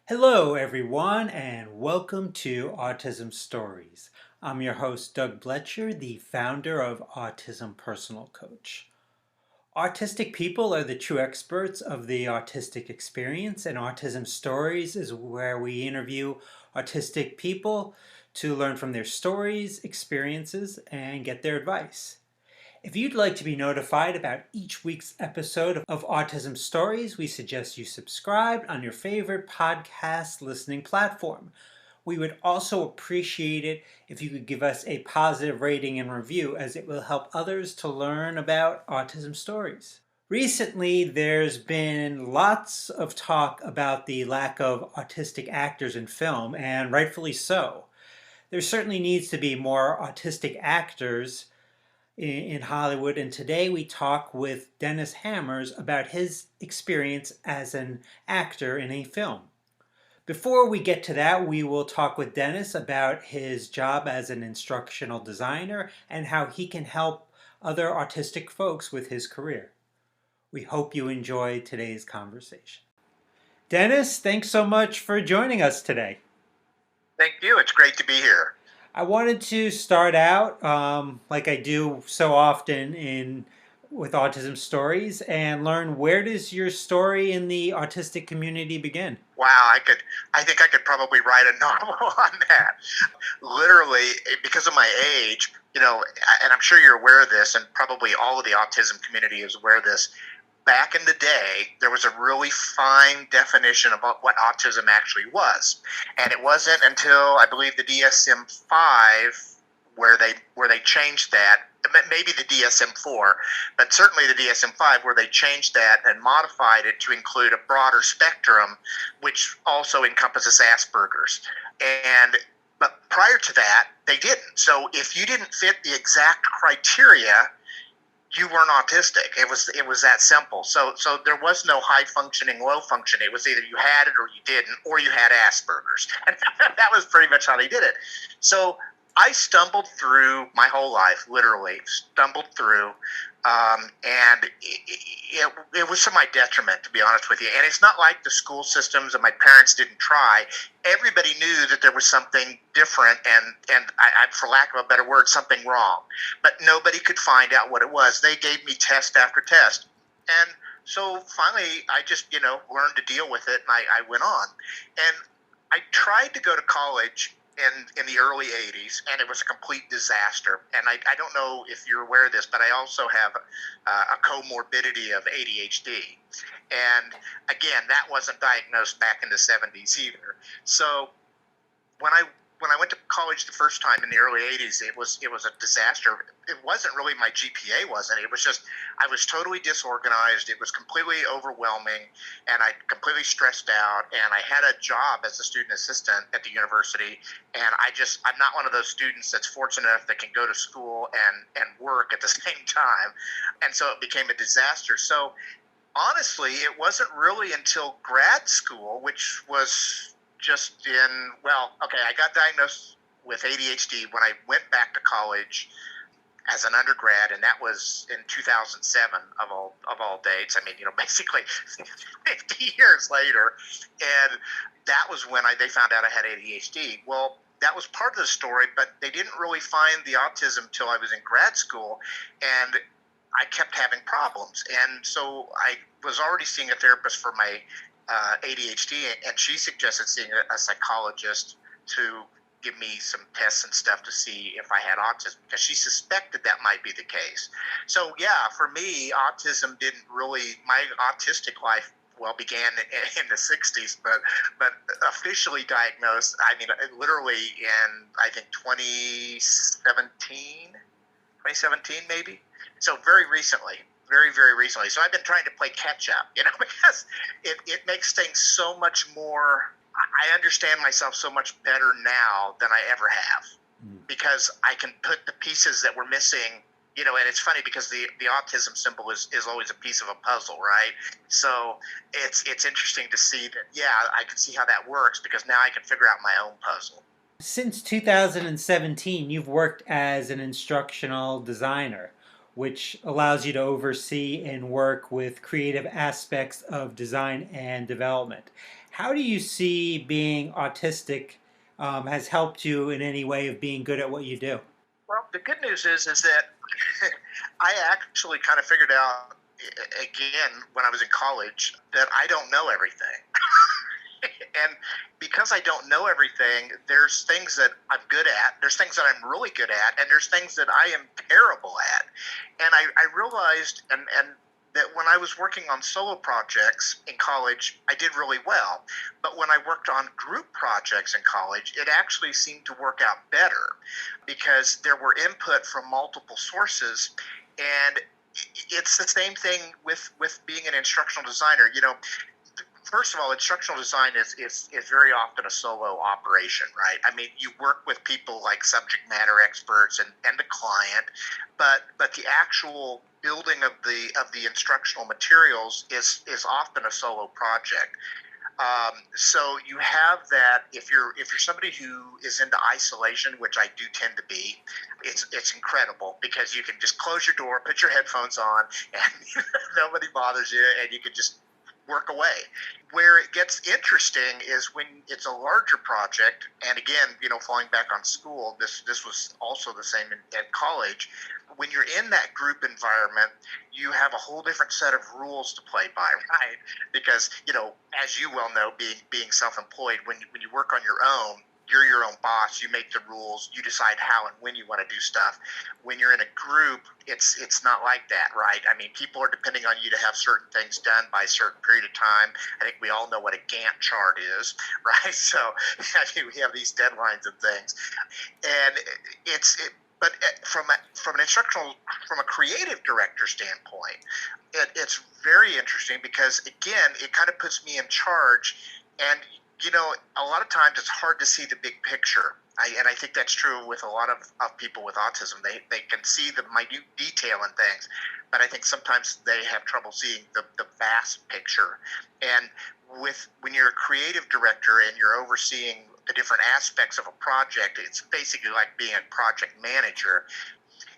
Hello, everyone, and welcome to Autism Stories. I'm your host, Doug Bletcher, the founder of Autism Personal Coach. Autistic people are the true experts of the autistic experience, and Autism Stories is where we interview autistic people to learn from their stories, experiences, and get their advice. If you'd like to be notified about each week's episode of Autism Stories, we suggest you subscribe on your favorite podcast listening platform. We would also appreciate it if you could give us a positive rating and review, as it will help others to learn about autism stories. Recently, there's been lots of talk about the lack of autistic actors in film, and rightfully so. There certainly needs to be more autistic actors in Hollywood, and today we talk with Dennis Hammers about his experience as an actor in a film. Before we get to that, we will talk with Dennis about his job as an instructional designer and how he can help other autistic folks with his career. We hope you enjoy today's conversation. Dennis, thanks so much for joining us today. Thank you. It's great to be here. I wanted to start out, like I do so often with autism stories, and learn, where does your story in the autistic community begin? Wow, I think I could probably write a novel on that. Literally, because of my age, and I'm sure you're aware of this, and probably all of the autism community is aware of this. Back in the day, there was a really fine definition of what autism actually was, and it wasn't until I believe the DSM-5 where they changed that. Maybe the DSM-4, but certainly the DSM-5, where they changed that and modified it to include a broader spectrum, which also encompasses Asperger's. But prior to that, they didn't. So if you didn't fit the exact criteria, you weren't autistic. It was that simple. So there was no high functioning, low functioning. It was either you had it or you didn't, or you had Asperger's, and that was pretty much how they did it. So I stumbled through my whole life, literally stumbled through, and it was to my detriment, to be honest with you. And it's not like the school systems and my parents didn't try. Everybody knew that there was something different, and for lack of a better word, something wrong. But nobody could find out what it was. They gave me test after test, and so finally, I just learned to deal with it, and I went on, and I tried to go to college in the early 80s, and it was a complete disaster. And I don't know if you're aware of this, but I also have a comorbidity of ADHD. And again, that wasn't diagnosed back in the 70s either. So when I went to college the first time in the early 80s, it was a disaster. It wasn't really my GPA, wasn't it? It was just I was totally disorganized. It was completely overwhelming, and I completely stressed out. And I had a job as a student assistant at the university, and I'm not one of those students that's fortunate enough that can go to school and work at the same time. And so it became a disaster. So honestly, it wasn't really until grad school, which was just I got diagnosed with ADHD when I went back to college as an undergrad, and that was in 2007 of all dates. I mean, basically 50 years later, and that was when they found out I had ADHD. Well, that was part of the story, but they didn't really find the autism till I was in grad school, and I kept having problems. And so I was already seeing a therapist for my ADHD, and she suggested seeing a psychologist to give me some tests and stuff to see if I had autism, because she suspected that might be the case. So yeah, for me, autism didn't really, my autistic life began in the 60s, but officially diagnosed, I mean, literally in, I think, 2017 maybe. So very recently. Very, very recently. So I've been trying to play catch up, because it makes things so much more, I understand myself so much better now than I ever have, because I can put the pieces that were missing, and it's funny because the autism symbol is always a piece of a puzzle, right? So it's interesting to see that, yeah, I can see how that works, because now I can figure out my own puzzle. Since 2017, you've worked as an instructional designer, which allows you to oversee and work with creative aspects of design and development. How do you see being autistic has helped you in any way of being good at what you do? Well, the good news is that I actually kind of figured out again when I was in college that I don't know everything. And because I don't know everything, there's things that I'm good at, there's things that I'm really good at, and there's things that I am terrible at. And I realized and that when I was working on solo projects in college, I did really well. But when I worked on group projects in college, it actually seemed to work out better because there were input from multiple sources. And it's the same thing with being an instructional designer. First of all, instructional design is very often a solo operation, right? I mean, you work with people like subject matter experts and the client, but the actual building of the instructional materials is often a solo project. So you have that if you're somebody who is into isolation, which I do tend to be, it's incredible because you can just close your door, put your headphones on, and nobody bothers you, and you can just work away. Where it gets interesting is when it's a larger project, and again, falling back on school, this was also the same at college. When you're in that group environment, you have a whole different set of rules to play by, right? Because as you well know, being self-employed, when you work on your own, you're your own boss. You make the rules. You decide how and when you want to do stuff. When you're in a group, it's not like that, right? I mean, people are depending on you to have certain things done by a certain period of time. I think we all know what a Gantt chart is, right? So I mean, we have these deadlines and things, and but from an instructional, from a creative director standpoint, it's very interesting because again, it kind of puts me in charge, and a lot of times it's hard to see the big picture. And I think that's true with a lot of people with autism. They can see the minute detail in things, but I think sometimes they have trouble seeing the vast picture. And when you're a creative director and you're overseeing the different aspects of a project, it's basically like being a project manager.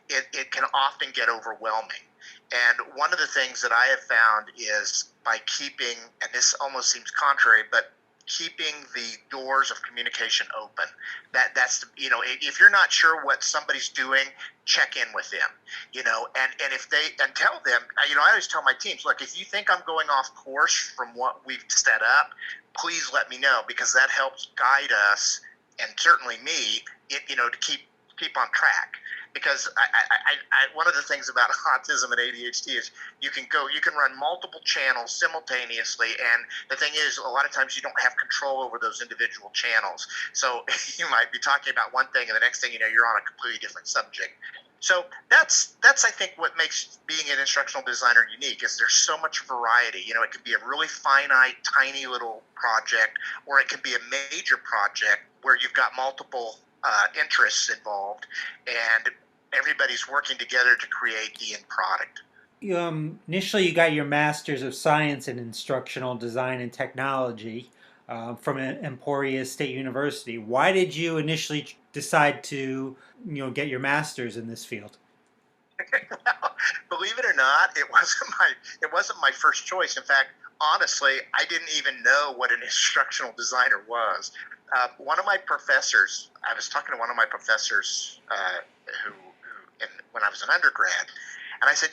It can often get overwhelming. And one of the things that I have found is by keeping, and this almost seems contrary, but keeping the doors of communication open. That's if you're not sure what somebody's doing, check in with them. And if they and tell them. I always tell my teams, look, if you think I'm going off course from what we've set up, please let me know because that helps guide us and certainly me, to keep on track. Because one of the things about autism and ADHD is you can run multiple channels simultaneously, and the thing is, a lot of times you don't have control over those individual channels. So you might be talking about one thing, and the next thing you know, you're on a completely different subject. So that's I think what makes being an instructional designer unique is there's so much variety. It can be a really finite, tiny little project, or it can be a major project where you've got multiple interests involved, and everybody's working together to create the end product. Initially, you got your Master's of Science in Instructional Design and Technology from Emporia State University. Why did you initially decide to, get your master's in this field? Well, believe it or not, it wasn't my first choice. In fact, honestly, I didn't even know what an instructional designer was. One of my professors, I was talking to one of my professors when I was an undergrad, and I said,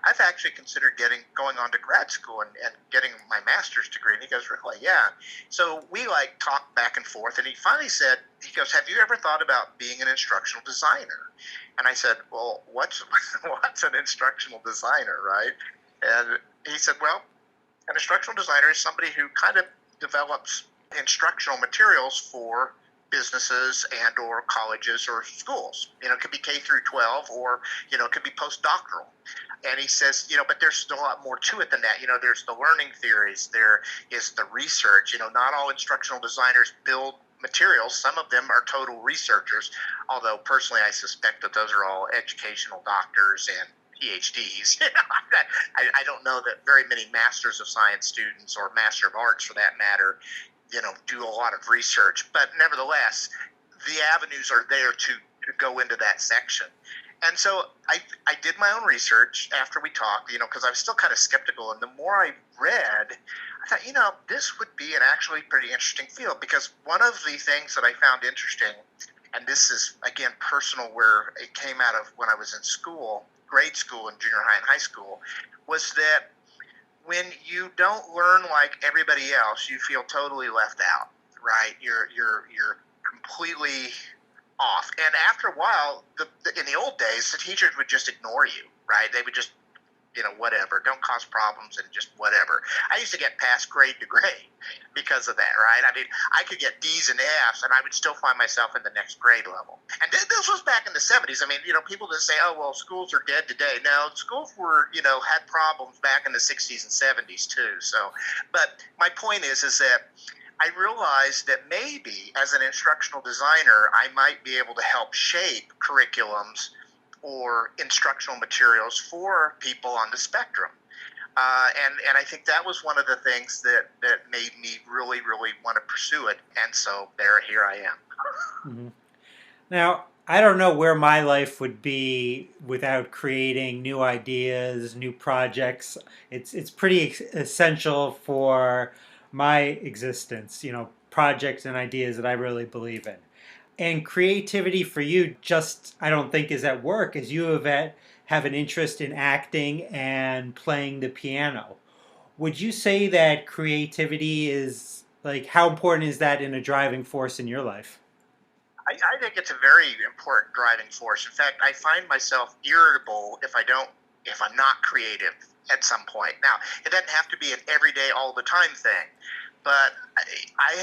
I've actually considered going on to grad school and getting my master's degree. And he goes, really? Yeah. So we talked back and forth, and he finally said, he goes, have you ever thought about being an instructional designer? And I said, well, what's an instructional designer, right? And he said, well, an instructional designer is somebody who kind of develops instructional materials for businesses and or colleges or schools. It could be K through 12, or it could be postdoctoral. And he says, but there's a lot more to it than that. There's the learning theories, there is the research. Not all instructional designers build materials. Some of them are total researchers, although personally I suspect that those are all educational doctors and PhDs. I don't know that very many Masters of Science students, or Master of Arts for that matter, do a lot of research. But nevertheless, the avenues are there to go into that section. And so I did my own research after we talked, because I was still kind of skeptical. And the more I read, I thought, this would be an actually pretty interesting field because one of the things that I found interesting, and this is again personal, where it came out of when I was in school, grade school and junior high and high school, was that when you don't learn like everybody else, you feel totally left out, right? You're completely off. And after a while, in the old days, the teachers would just ignore you, right? They would just, whatever, don't cause problems and just whatever. I used to get passed grade to grade because of that, right? I mean, I could get D's and F's and I would still find myself in the next grade level. And this was back in the 70s. I mean, people just say, oh, well, schools are dead today. No, schools were, had problems back in the 60s and 70s too. So, but my point is that I realized that maybe as an instructional designer, I might be able to help shape curriculums or instructional materials for people on the spectrum. And I think that was one of the things that made me really, really want to pursue it. And so here I am. Mm-hmm. Now, I don't know where my life would be without creating new ideas, new projects. It's pretty essential for my existence, projects and ideas that I really believe in. And creativity for you just, I don't think, is at work, as you have an interest in acting and playing the piano. Would you say that creativity is, like, how important is that in a driving force in your life? I think it's a very important driving force. In fact, I find myself irritable if I'm not creative at some point. Now, it doesn't have to be an everyday, all the time thing, but I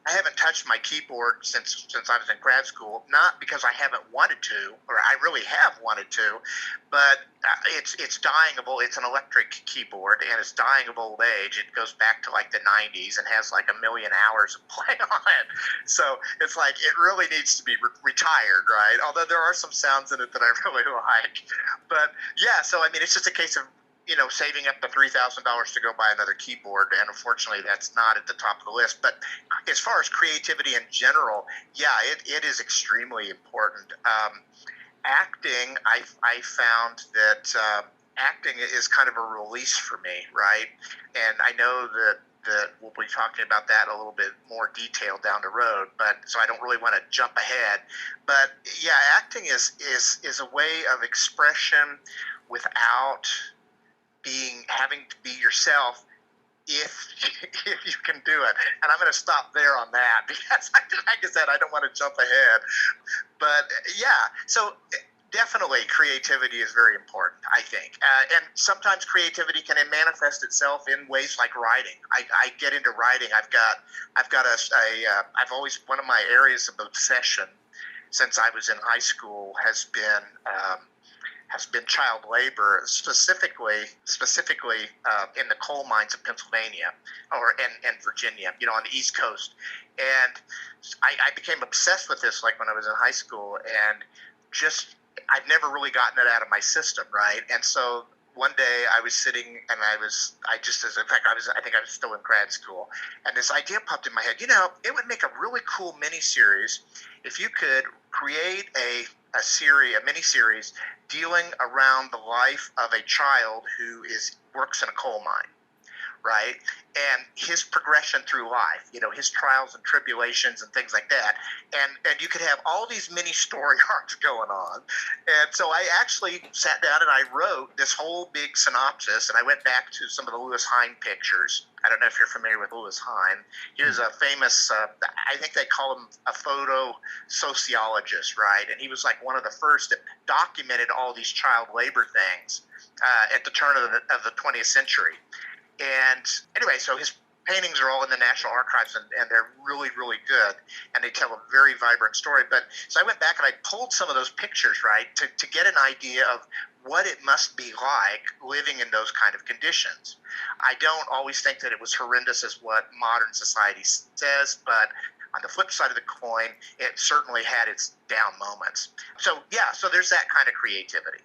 haven't touched my keyboard since I was in grad school. Not because I haven't wanted to, or I really have wanted to, but it's dying of old. It's an electric keyboard, and it's dying of old age. It goes back to like the '90s and has like a million hours of play on it. So it's like it really needs to be retired, right? Although there are some sounds in it that I really like. But yeah, so I mean, it's just a case of saving up the $3,000 to go buy another keyboard, and unfortunately, that's not at the top of the list. But as far as creativity in general, yeah, it is extremely important. Acting, I found that acting is kind of a release for me, right? And I know that we'll be talking about that a little bit more detail down the road, but so I don't really want to jump ahead. But yeah, acting is a way of expression without having to be yourself if if you can do it. And I'm going to stop there on that because, like I said, I don't want to jump ahead. But yeah, so definitely creativity is very important, I think. And sometimes creativity can manifest itself in ways like writing. I get into writing. I've always, one of my areas of obsession since I was in high school has been child labor, specifically in the coal mines of Pennsylvania and Virginia, on the East Coast. And I became obsessed with this like when I was in high school, and just I've never really gotten it out of my system, right? And so one day I was sitting and I think I was still in grad school, and this idea popped in my head. It would make a really cool mini series if you could create a mini series dealing around the life of a child who works in a coal mine, right? And his progression through life, his trials and tribulations and things like that. And you could have all these mini story arcs going on. And so I actually sat down and I wrote this whole big synopsis, and I went back to some of the Lewis Hine pictures. I don't know if you're familiar with Lewis Hine. He was a famous, I think they call him a photo sociologist, right? And he was like one of the first that documented all these child labor things at the turn of the 20th century. And anyway, so his paintings are all in the National Archives, and they're really, really good, and they tell a very vibrant story. But so I went back and I pulled some of those pictures, right, to get an idea of what it must be like living in those kind of conditions. I don't always think that it was horrendous as what modern society says, but on the flip side of the coin, it certainly had its down moments. So yeah, so there's that kind of creativity.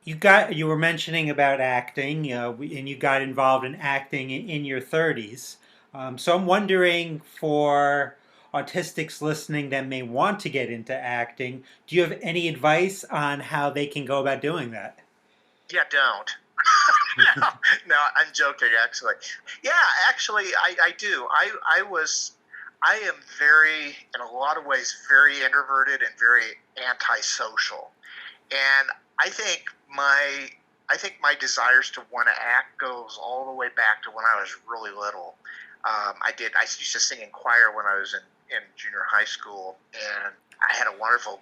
You were mentioning about acting, and you got involved in acting in your 30s. So I'm wondering, for autistics listening that may want to get into acting, do you have any advice on how they can go about doing that? Yeah, don't. no, no, I'm joking. Actually, yeah, actually, I do. I am very, in a lot of ways, very introverted and very antisocial. And I think my, I think my desires to want to act goes all the way back to when I was really little. I used to sing in choir when I was in junior high school, and I had a wonderful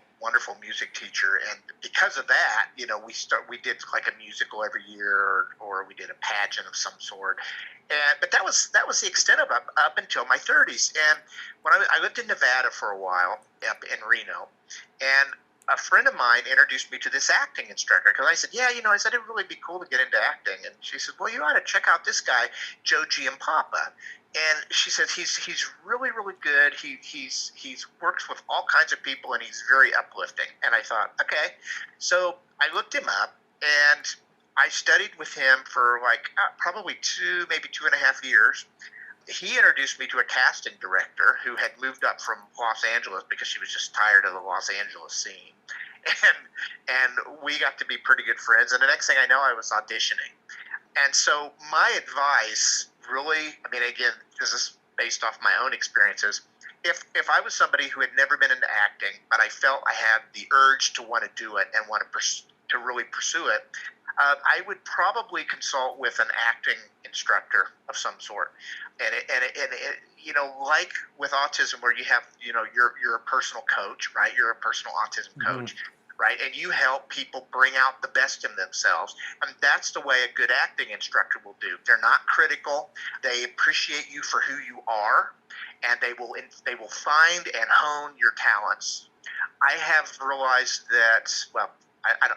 music teacher. And because of that, we did like a musical every year, or we did a pageant of some sort. But that was the extent of it up until my 30s. And when I lived in Nevada for a while, up in Reno, and a friend of mine introduced me to this acting instructor, because I said, yeah, I said it'd really be cool to get into acting. And she said, well, you ought to check out this guy, Joe Giampapa. And she says he's really, really good. He's works with all kinds of people, and he's very uplifting. And I thought, okay. So I looked him up, and I studied with him for like probably maybe 2.5 years. He introduced me to a casting director who had moved up from Los Angeles because she was just tired of the Los Angeles scene. And we got to be pretty good friends. And the next thing I know, I was auditioning. And so my advice really, I mean, again, this is based off my own experiences. If I was somebody who had never been into acting, but I felt I had the urge to want to do it and want to really pursue it, I would probably consult with an acting instructor of some sort. Like with autism, where you have, you're a personal coach, right? You're a personal autism coach, right? And you help people bring out the best in themselves. And that's the way a good acting instructor will do. They're not critical. They appreciate you for who you are, and they will find and hone your talents. I have realized that, well, I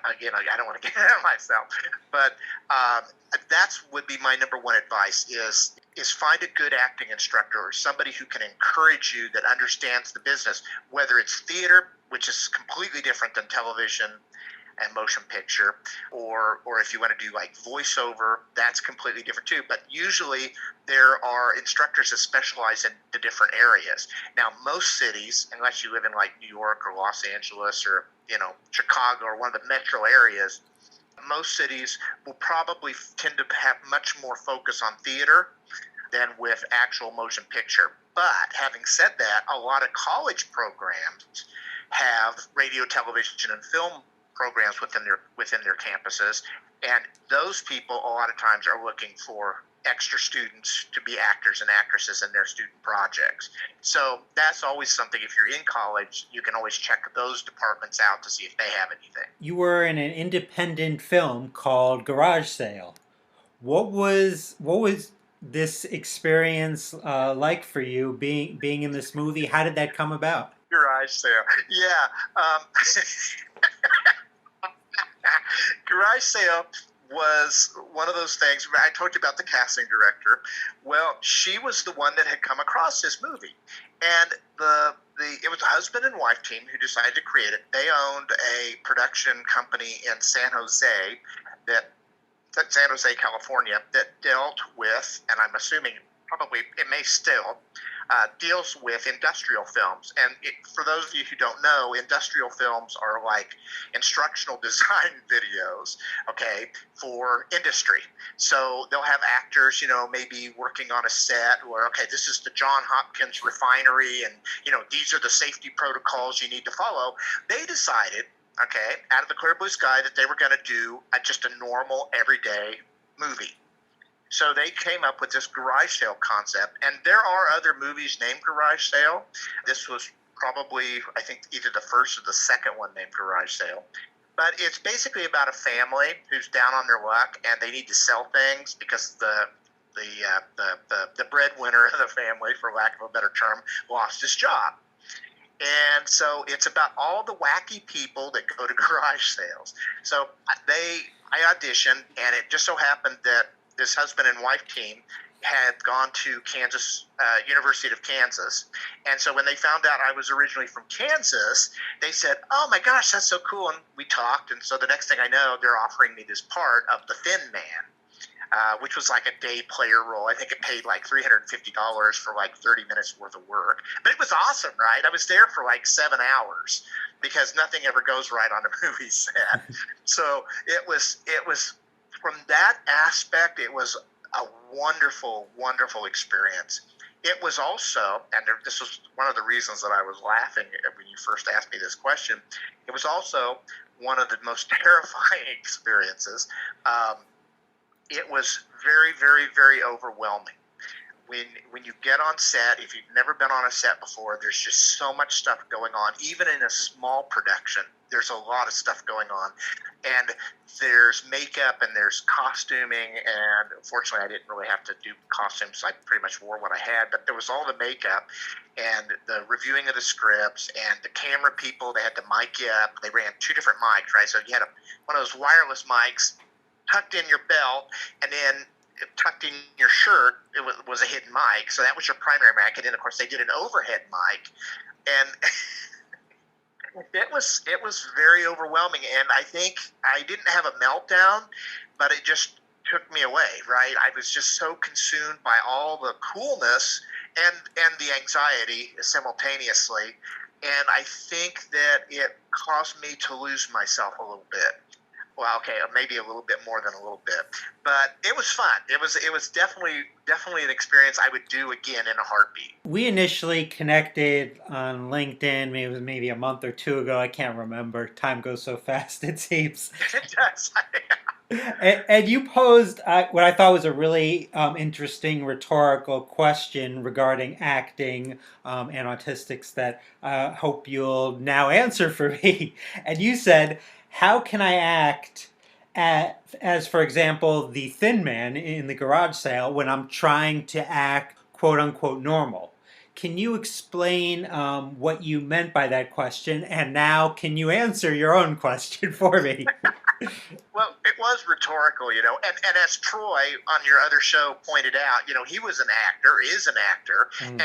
don't want to get ahead of myself, but that's would be my number one advice is find a good acting instructor or somebody who can encourage you, that understands the business, whether it's theater, which is completely different than television and motion picture, or if you want to do like voiceover, that's completely different too. But usually there are instructors that specialize in the different areas. Now, most cities, unless you live in like New York or Los Angeles or Chicago or one of the metro areas, most cities will probably tend to have much more focus on theater than with actual motion picture. But having said that, a lot of college programs have radio, television, and film programs within their campuses, and those people a lot of times are looking for extra students to be actors and actresses in their student projects. So that's always something. If you're in college, you can always check those departments out to see if they have anything. You were in an independent film called Garage Sale. What was this experience like for you being in this movie? How did that come about? Garage sale, yeah. Garage sale was one of those things. I talked about the casting director. Well, she was the one that had come across this movie, and it was a husband and wife team who decided to create it. They owned a production company in San Jose, California, that dealt with, and I'm assuming probably it may still, deals with industrial films. And for those of you who don't know, industrial films are like instructional design videos, okay, for industry. So they'll have actors, maybe working on a set where, okay, this is the John Hopkins refinery, and, these are the safety protocols you need to follow. They decided, okay, out of the clear blue sky, that they were going to do just a normal, everyday movie. So they came up with this garage sale concept, and there are other movies named Garage Sale. This was probably, I think, either the first or the second one named Garage Sale. But it's basically about a family who's down on their luck, and they need to sell things because the breadwinner of the family, for lack of a better term, lost his job. And so it's about all the wacky people that go to garage sales. So I auditioned, and it just so happened that this husband and wife team had gone to University of Kansas. And so when they found out I was originally from Kansas, they said, oh my gosh, that's so cool. And we talked. And so the next thing I know, they're offering me this part of the Thin Man, which was like a day player role. I think it paid like $350 for like 30 minutes worth of work. But it was awesome, right? I was there for like 7 hours because nothing ever goes right on a movie set. So it was from that aspect, it was a wonderful, wonderful experience. It was also, and this was one of the reasons that I was laughing when you first asked me this question. It was also one of the most terrifying experiences. Um, it was very, very, very overwhelming. When you get on set, if you've never been on a set before, there's just so much stuff going on. Even in a small production, there's a lot of stuff going on, and there's makeup and there's costuming. And unfortunately, I didn't really have to do costumes. I pretty much wore what I had, but there was all the makeup and the reviewing of the scripts and the camera people. They had to mic you up. They ran two different mics, right? So you had one of those wireless mics tucked in your belt, and then tucked in your shirt, it was a hidden mic. So that was your primary mic. And then, of course, they did an overhead mic. And it was very overwhelming. And I think I didn't have a meltdown, but it just took me away, right? I was just so consumed by all the coolness and the anxiety simultaneously. And I think that it caused me to lose myself a little bit. Well, okay, maybe a little bit more than a little bit, but it was fun. It was definitely an experience I would do again in a heartbeat. We initially connected on LinkedIn, maybe a month or two ago. I can't remember. Time goes so fast, it seems. It does. And you posed what I thought was a really interesting rhetorical question regarding acting and autistics that I hope you'll now answer for me. And you said, how can I act as, for example, the thin man in the garage sale when I'm trying to act quote unquote normal? Can you explain what you meant by that question? And now, can you answer your own question for me? Well, it was rhetorical, and as Troy on your other show pointed out, he was an actor, is an actor, and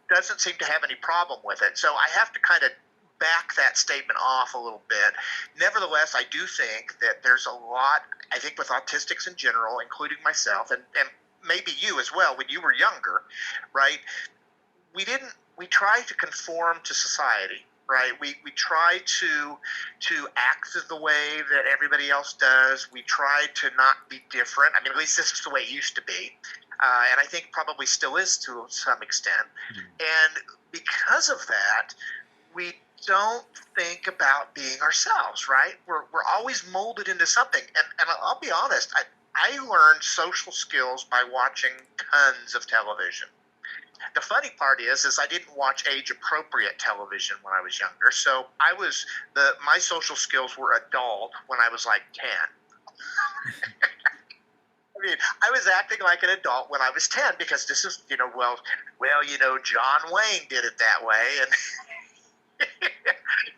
doesn't seem to have any problem with it. So I have to kind of back that statement off a little bit. Nevertheless, I do think that there's a lot, I think with autistics in general, including myself, and maybe you as well, when you were younger, right? We try to conform to society, right? We try to act the way that everybody else does. We try to not be different. I mean, at least this is the way it used to be. And I think probably still is to some extent. And because of that, we don't think about being ourselves, right? We're always molded into something. And I'll be honest, I learned social skills by watching tons of television. The funny part is I didn't watch age-appropriate television when I was younger, so my social skills were adult when I was like 10. I mean, I was acting like an adult when I was 10 because this is, John Wayne did it that way, and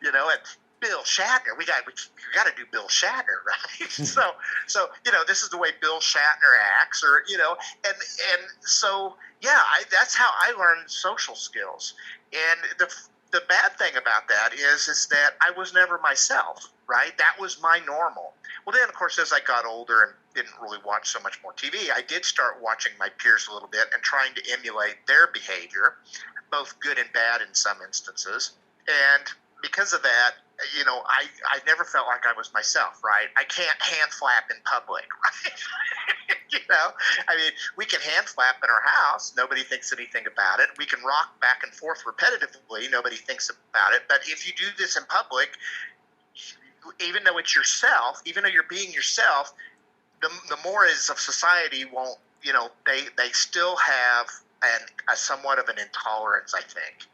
and Bill Shatner, we got to do Bill Shatner, right? so this is the way Bill Shatner acts, and so. Yeah, that's how I learned social skills. And the bad thing about that is that I was never myself, right? That was my normal. Well, then, of course, as I got older and didn't really watch so much more TV, I did start watching my peers a little bit and trying to emulate their behavior, both good and bad in some instances. And because of that, I never felt like I was myself, right? I can't hand flap in public, right? I mean, we can hand flap in our house. Nobody thinks anything about it. We can rock back and forth repetitively. Nobody thinks about it. But if you do this in public, even though it's yourself, even though you're being yourself, the mores of society won't, they still have a somewhat of an intolerance, I think.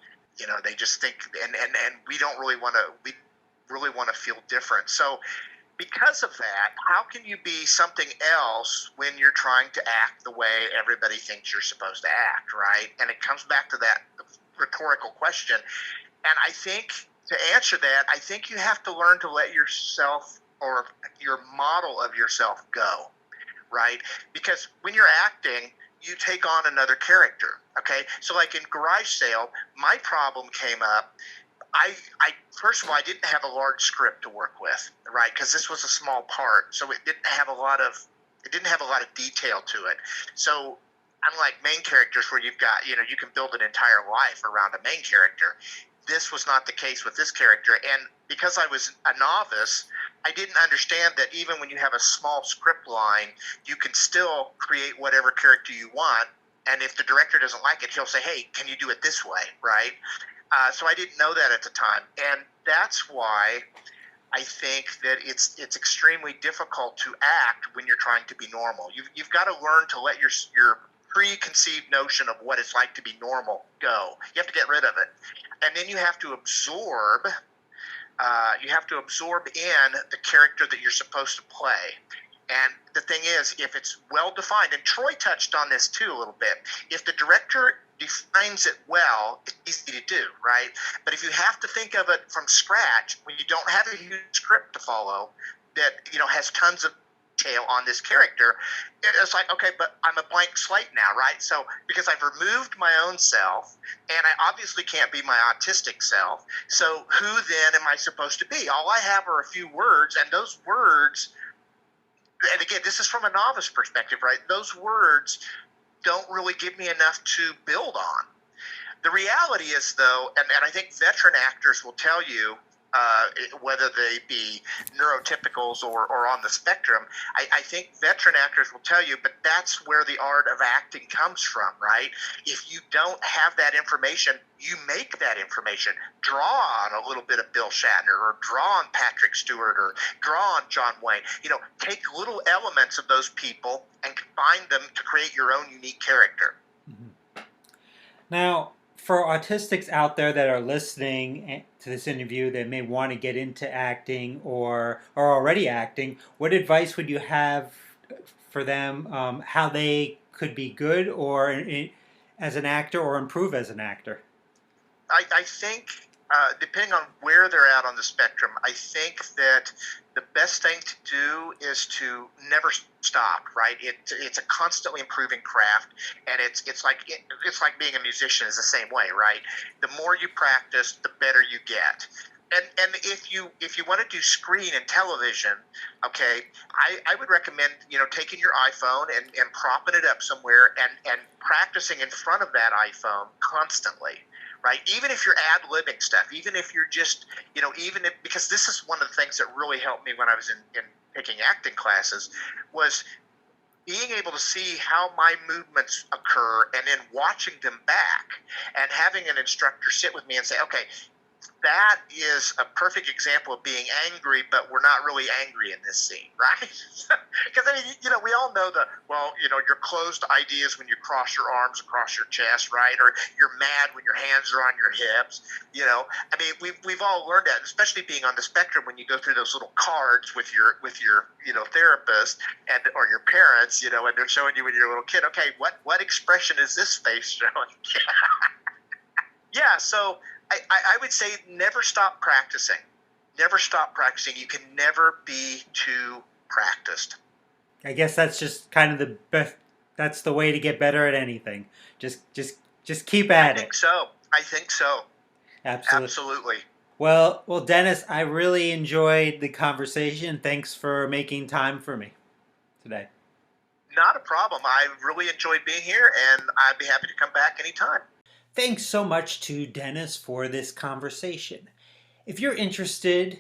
They just think, and we don't really want to, we really want to feel different. So because of that, how can you be something else when you're trying to act the way everybody thinks you're supposed to act, right? And it comes back to that rhetorical question. And I think to answer that, I think you have to learn to let yourself or your model of yourself go, right? Because when you're acting, you take on another character, okay? So like in Garage Sale, my problem came up. I first of all, I didn't have a large script to work with, right? Because this was a small part, so it didn't have a lot of detail to it. So unlike main characters where you've got, you can build an entire life around a main character, this was not the case with this character. And because I was a novice, I didn't understand that even when you have a small script line, you can still create whatever character you want. And if the director doesn't like it, he'll say, "Hey, can you do it this way?" Right? So I didn't know that at the time, and that's why I think that it's extremely difficult to act when you're trying to be normal. You've got to learn to let your preconceived notion of what it's like to be normal go. You have to get rid of it, and then you have to absorb. You have to absorb in the character that you're supposed to play. And the thing is, if it's well defined, and Troy touched on this too a little bit, if the director defines it well, it's easy to do, right? But if you have to think of it from scratch, when you don't have a huge script to follow that has tons of detail on this character, it's like, okay, but I'm a blank slate now, right? So because I've removed my own self, and I obviously can't be my autistic self, so who then am I supposed to be? All I have are a few words, and those words, and again, this is from a novice perspective, right? Those words don't really give me enough to build on. The reality is, though, and I think veteran actors will tell you, whether they be neurotypicals or on the spectrum, I think veteran actors will tell you, but that's where the art of acting comes from, right? If you don't have that information, you make that information. Draw on a little bit of Bill Shatner, or draw on Patrick Stewart, or draw on John Wayne. Take little elements of those people and combine them to create your own unique character. Mhm. Now, for autistics out there that are listening to this interview that may want to get into acting or are already acting, what advice would you have for them, how they could be good as an actor or improve as an actor? I think, depending on where they're at on the spectrum, I think that the best thing to do is to never stop. Right? It's a constantly improving craft, and it's like being a musician is the same way. Right? The more you practice, the better you get. And if you want to do screen and television, okay, I would recommend taking your iPhone and propping it up somewhere and practicing in front of that iPhone constantly, right? Even if you're ad-libbing stuff, even if you're just, because this is one of the things that really helped me when I was in picking acting classes, was being able to see how my movements occur and then watching them back and having an instructor sit with me and say, okay, that is a perfect example of being angry, but we're not really angry in this scene, right? Because we all know your closed ideas when you cross your arms across your chest, right? Or you're mad when your hands are on your hips. We've all learned that, especially being on the spectrum when you go through those little cards with your therapist or your parents, and they're showing you when you're a little kid. Okay, what expression is this face showing? Yeah, so I would say never stop practicing. Never stop practicing. You can never be too practiced. I guess that's just kind of the best. That's the way to get better at anything. Just keep I at think it. so. I think so. Absolutely. Absolutely. Well, Dennis, I really enjoyed the conversation. Thanks for making time for me today. Not a problem. I really enjoyed being here, and I'd be happy to come back anytime. Thanks so much to Dennis for this conversation. If you're interested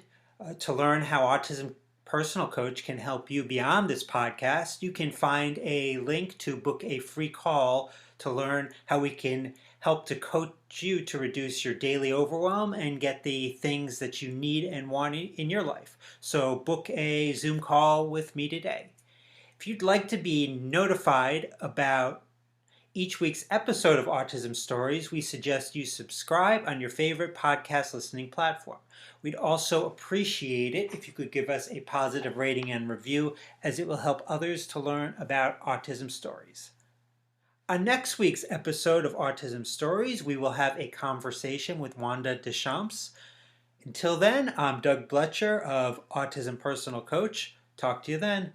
to learn how Autism Personal Coach can help you beyond this podcast, you can find a link to book a free call to learn how we can help to coach you to reduce your daily overwhelm and get the things that you need and want in your life. So book a Zoom call with me today. If you'd like to be notified about each week's episode of Autism Stories, we suggest you subscribe on your favorite podcast listening platform. We'd also appreciate it if you could give us a positive rating and review, as it will help others to learn about autism stories. On next week's episode of Autism Stories, we will have a conversation with Wanda Deschamps. Until then, I'm Doug Bletcher of Autism Personal Coach. Talk to you then.